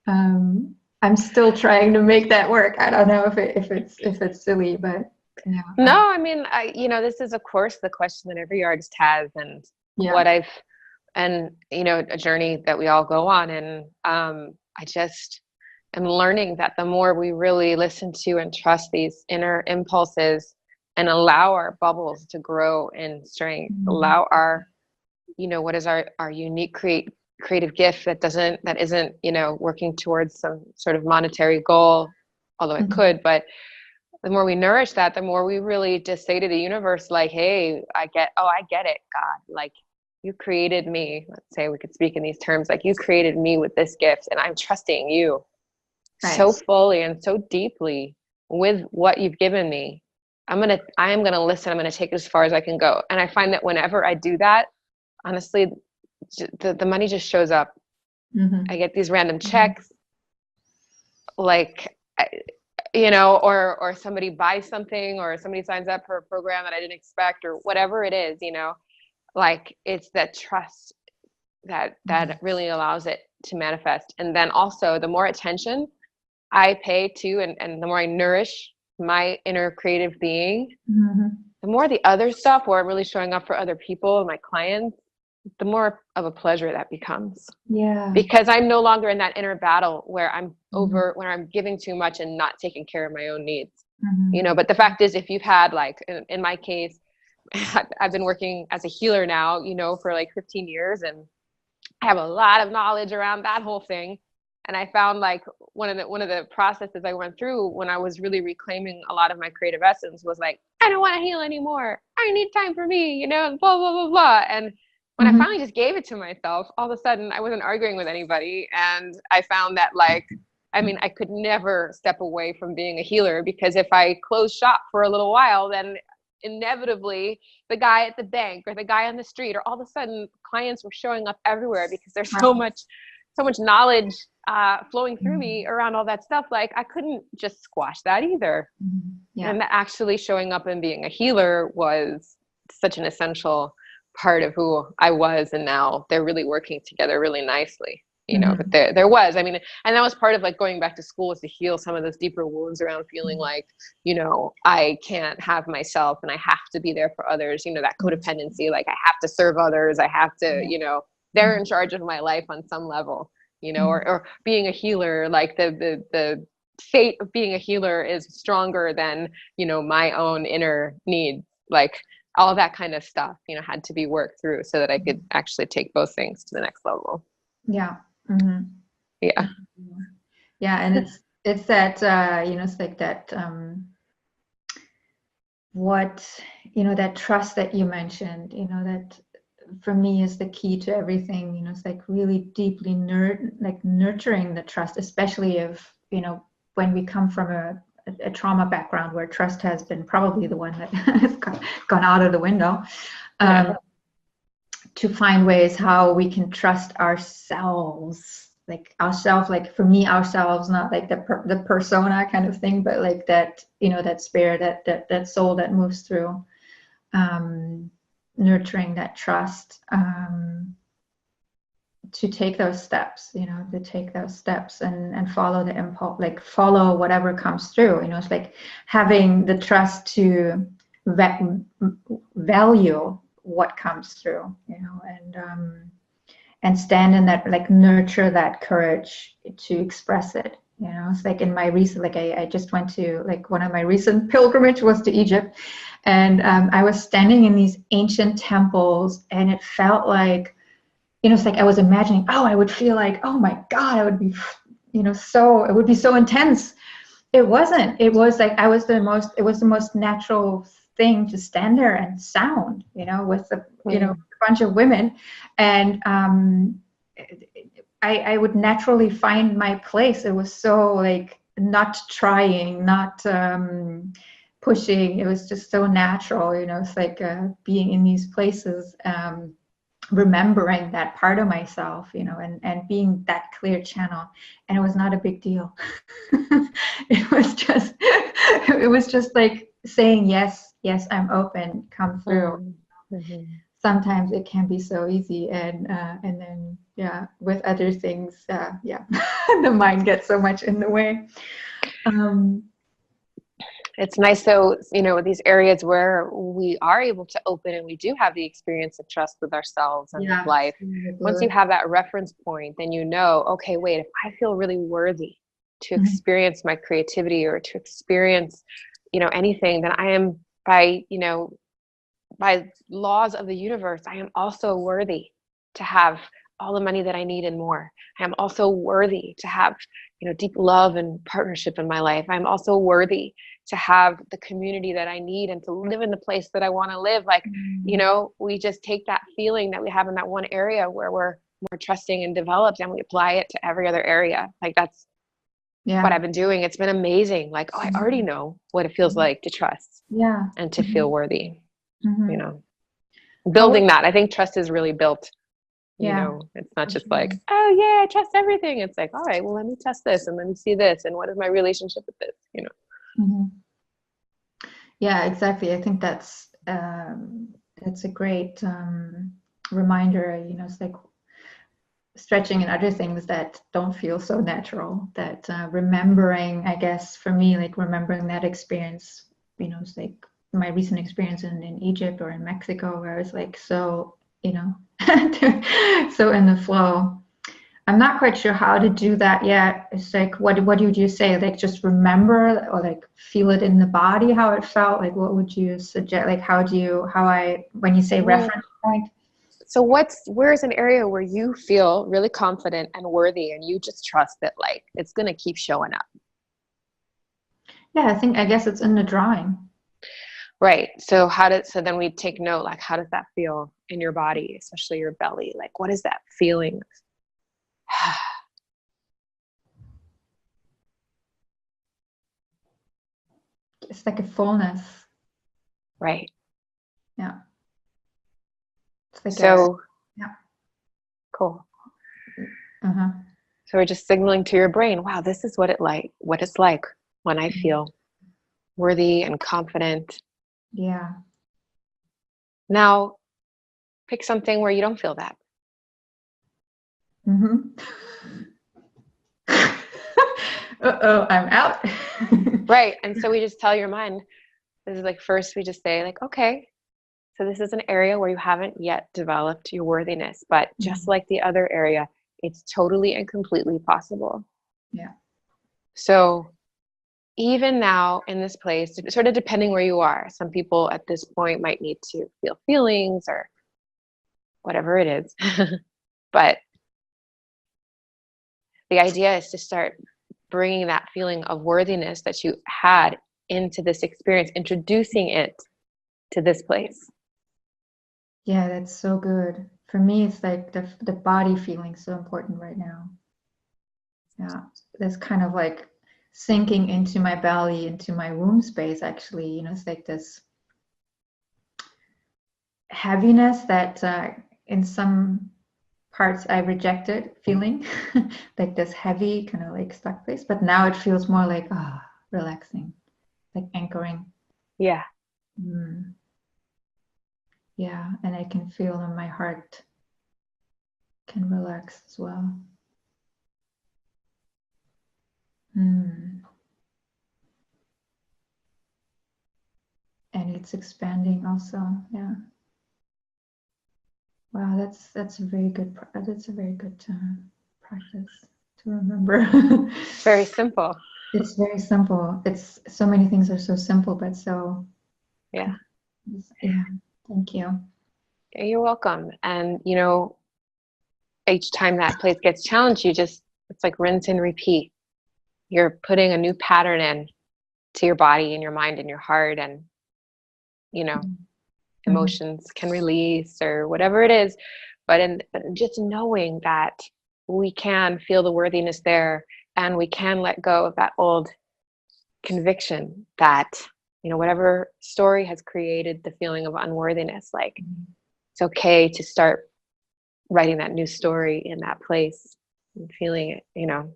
I'm still trying to make that work. I don't know if it's silly, but no, I mean, this is of course the question that every artist has, and a journey that we all go on, and I just am learning that the more we really listen to and trust these inner impulses and allow our bubbles to grow in strength, allow our, what is our unique creative gift that isn't, working towards some sort of monetary goal, although it could, but the more we nourish that, the more we really just say to the universe, like, hey, I get it, God, like you created me. Let's say we could speak in these terms, like you created me with this gift, and I'm trusting you so fully and so deeply with what you've given me. I am gonna listen. I'm gonna take it as far as I can go. And I find that whenever I do that, honestly, the money just shows up. I get these random checks, like, or somebody buys something, or somebody signs up for a program that I didn't expect, or whatever it is, like it's that trust that really allows it to manifest. And then also the more attention I pay to, and the more I nourish my inner creative being, the more the other stuff where I'm really showing up for other people and my clients, the more of a pleasure that becomes. Yeah. Because I'm no longer in that inner battle where I'm where I'm giving too much and not taking care of my own needs. But the fact is, if you've had, like, in my case, I've been working as a healer now, for like 15 years, and I have a lot of knowledge around that whole thing. And I found, like, one of the processes I went through when I was really reclaiming a lot of my creative essence was like, I don't want to heal anymore. I need time for me, blah, blah, blah, blah. And when I finally just gave it to myself, all of a sudden I wasn't arguing with anybody. And I found that, like, I could never step away from being a healer, because if I close shop for a little while, then inevitably the guy at the bank or the guy on the street, or all of a sudden clients were showing up everywhere, because there's so much knowledge flowing through me around all that stuff. Like, I couldn't just squash that either. And that actually showing up and being a healer was such an essential part of who I was. And now they're really working together really nicely, but there was, and that was part of, like, going back to school, was to heal some of those deeper wounds around feeling like, I can't have myself and I have to be there for others, that codependency, like I have to serve others. I have to, they're in charge of my life on some level, or being a healer, like the fate of being a healer is stronger than, my own inner needs, like all that kind of stuff, had to be worked through so that I could actually take both things to the next level. Yeah. Yeah. Yeah. And it's that, it's like that, that trust that you mentioned, that for me is the key to everything. It's like really deeply nurturing the trust, especially if, when we come from a trauma background where trust has been probably the one that has gone out of the window, to find ways how we can trust ourselves, like for me, ourselves, not like the persona kind of thing, but like that, that spirit, that soul that moves through, nurturing that trust, to take those steps, and follow the impulse, like follow whatever comes through. It's like having the trust to value what comes through, and stand in that, like nurture that courage to express it. It's like in my recent, like I just went to, like, one of my recent pilgrimage was to Egypt, and I was standing in these ancient temples, and it felt like, it's like I was imagining, I would feel like, oh my God, I would be, it would be so intense. It wasn't. It was like it was the most natural thing to stand there and sound, with a bunch of women, and I would naturally find my place. It was so, like, not trying, not pushing. It was just so natural, it's like being in these places, remembering that part of myself, and being that clear channel. And it was not a big deal. It was just like saying, yes, I'm open, come through. Mm-hmm. Sometimes it can be so easy, and then with other things, the mind gets so much in the way. It's nice though, these areas where we are able to open and we do have the experience of trust with ourselves and with life. Once you have that reference point, then okay, wait, if I feel really worthy to experience my creativity or to experience, anything, then I am by laws of the universe, I am also worthy to have all the money that I need and more. I am also worthy to have, deep love and partnership in my life. I'm also worthy to have the community that I need and to live in the place that I want to live. Like, we just take that feeling that we have in that one area where we're more trusting and developed, and we apply it to every other area. Like, that's what I've been doing. It's been amazing. Like, I already know what it feels like to trust and to feel worthy, building that. I think trust is really built. It's not just like, oh yeah, I trust everything. It's like, all right, well, let me test this and let me see this. And what is my relationship with this, Yeah, exactly. I think that's a great reminder. It's like stretching and other things that don't feel so natural, that remembering, I guess for me, like remembering that experience, it's like my recent experience in Egypt or in Mexico, where I was like, so, so in the flow. I'm not quite sure how to do that yet. It's like, what would you say? Like, just remember, or like feel it in the body, how it felt? Like, what would you suggest? Like, when you say reference point? So where's an area where you feel really confident and worthy and you just trust that like it's going to keep showing up? Yeah, I guess it's in the drawing. Right. So then we take note, like, how does that feel in your body, especially your belly? Like, what is that feeling? It's like a fullness. Right. Yeah. It's like cool. So we're just signaling to your brain, wow, this is what it's like when I feel worthy and confident. Yeah. Now pick something where you don't feel that. Uh-oh, I'm out. Right. And so we just tell your mind, this is like, first we just say like, okay, so this is an area where you haven't yet developed your worthiness, but just like the other area, it's totally and completely possible. Yeah. So even now in this place, sort of depending where you are, some people at this point might need to feel feelings or whatever it is. But the idea is to start bringing that feeling of worthiness that you had into this experience, introducing it to this place. Yeah, that's so good. For me, it's like the body feeling so important right now. Yeah, that's kind of like sinking into my belly, into my womb space, actually. It's like this heaviness that in some parts I rejected feeling, like this heavy kind of like stuck place. But now it feels more like, relaxing, like anchoring. Yeah. Yeah, and I can feel in my heart can relax as well. And it's expanding also. Yeah. Wow, that's a very good practice to remember. Very simple. It's very simple. It's so many things are so simple, but so yeah. Thank you. You're welcome. And each time that place gets challenged, it's like rinse and repeat. You're putting a new pattern in to your body and your mind and your heart, and emotions can release or whatever it is. But just knowing that we can feel the worthiness there and we can let go of that old conviction that, you know, whatever story has created the feeling of unworthiness, like it's okay to start writing that new story in that place and feeling it, you know.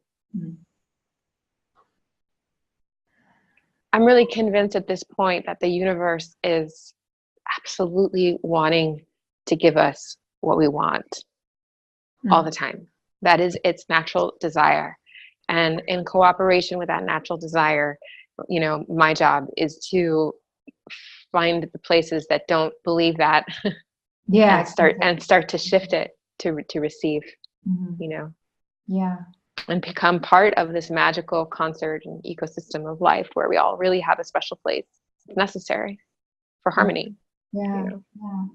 I'm really convinced at this point that the universe is absolutely wanting to give us what we want all the time. That is its natural desire. And in cooperation with that natural desire, you know, my job is to find the places that don't believe that and start to shift it to receive, you know. Yeah. And become part of this magical concert and ecosystem of life where we all really have a special place. It's necessary for harmony. Yeah. You know? Yeah.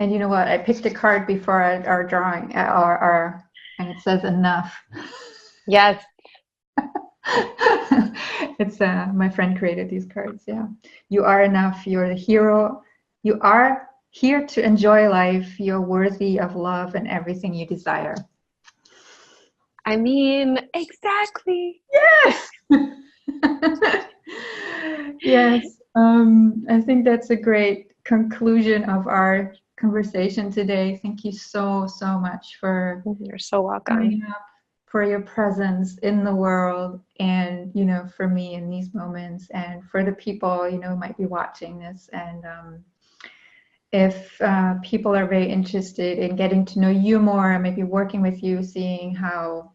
And you know what? I picked a card before our drawing, and it says enough. Yes. It's my friend created these cards. Yeah. You are enough. You're the hero. You are here to enjoy life. You're worthy of love and everything you desire. I mean, exactly. Yes. Yes. I think that's a great conclusion of our conversation today. Thank you so much for You're so welcome. coming up, for your presence in the world, and you know, for me in these moments, and for the people, you know, who might be watching this. And if people are very interested in getting to know you more, maybe working with you, seeing how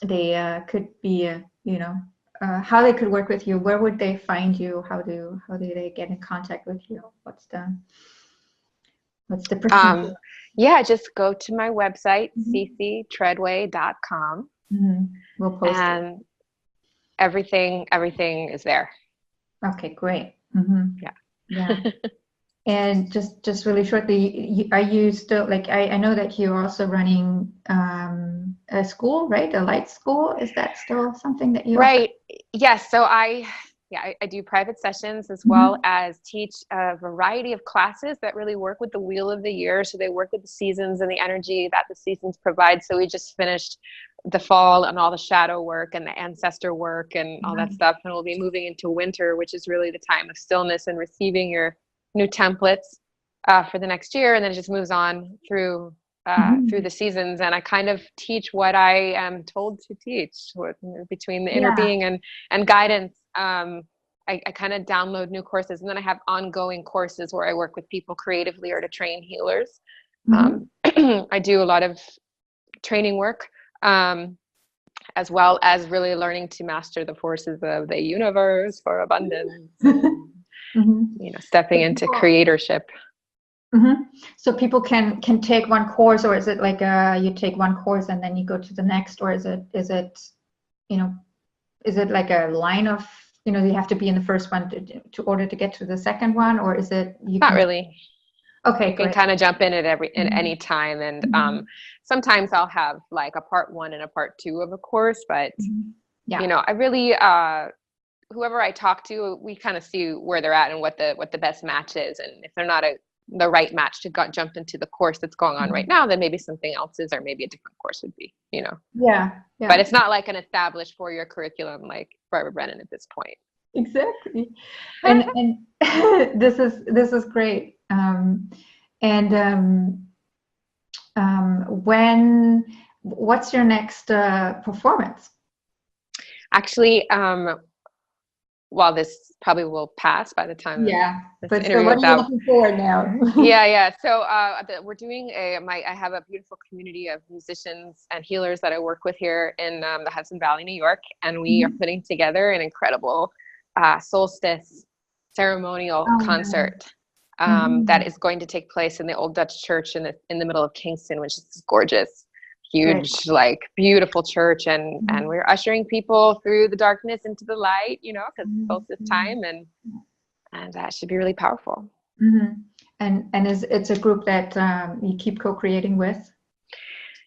they could be, you know, how they could work with you, where would they find you? How do they get in contact with you? What's the procedure? Yeah, just go to my website, cctreadway.com. We'll post and it. Everything is there. Okay, great. Yeah. And just really shortly, are you still, like, I know that you're also running a school, right? A light school. Is that still something that you Right. Yes. So I do private sessions as well as teach a variety of classes that really work with the wheel of the year. So they work with the seasons and the energy that the seasons provide. So we just finished the fall and all the shadow work and the ancestor work and all that stuff. And we'll be moving into winter, which is really the time of stillness and receiving your new templates for the next year. And then it just moves on through the seasons, and I kind of teach what I am told to teach between the inner being and guidance. I kind of download new courses, and then I have ongoing courses where I work with people creatively or to train healers. I do a lot of training work, as well as really learning to master the forces of the universe for abundance. You know, stepping into creatorship. So people can take one course, or is it like you take one course and then you go to the next, or is it you know, is it like a line of, you know, you have to be in the first one to order to get to the second one, or is it not really? Okay, you can kind of jump in at any time, and sometimes I'll have like a part 1 and a part 2 of a course, but you know, I really whoever I talk to, we kind of see where they're at and what the best match is, and if they're not the right match to jump into the course that's going on right now, then maybe something else is, or maybe a different course would be, you know. But it's not like an established 4-year curriculum like Barbara Brennan at this point. Exactly. And this is great. What's your next performance? Actually, well, this probably will pass by the time but so what are you looking forward now? So we're doing I have a beautiful community of musicians and healers that I work with here in the Hudson Valley, New York, and we are putting together an incredible solstice ceremonial concert that is going to take place in the Old Dutch Church in the middle of Kingston, which is gorgeous, huge, like beautiful church, and we're ushering people through the darkness into the light, you know, because it's solstice time, and that should be really powerful. And it's a group that you keep co-creating with?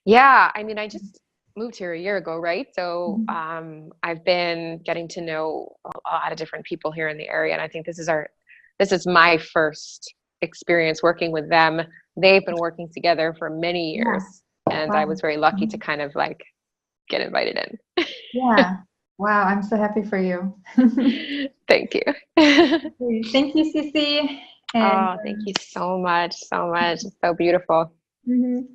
Yeah, I mean, I just moved here a year ago, right? So I've been getting to know a lot of different people here in the area, and I think this is my first experience working with them. They've been working together for many years, and I was very lucky to kind of like get invited in. Yeah. Wow, I'm so happy for you. Thank you. Thank you, Cece. And Oh, thank you so much, so much. It's so beautiful. mhm.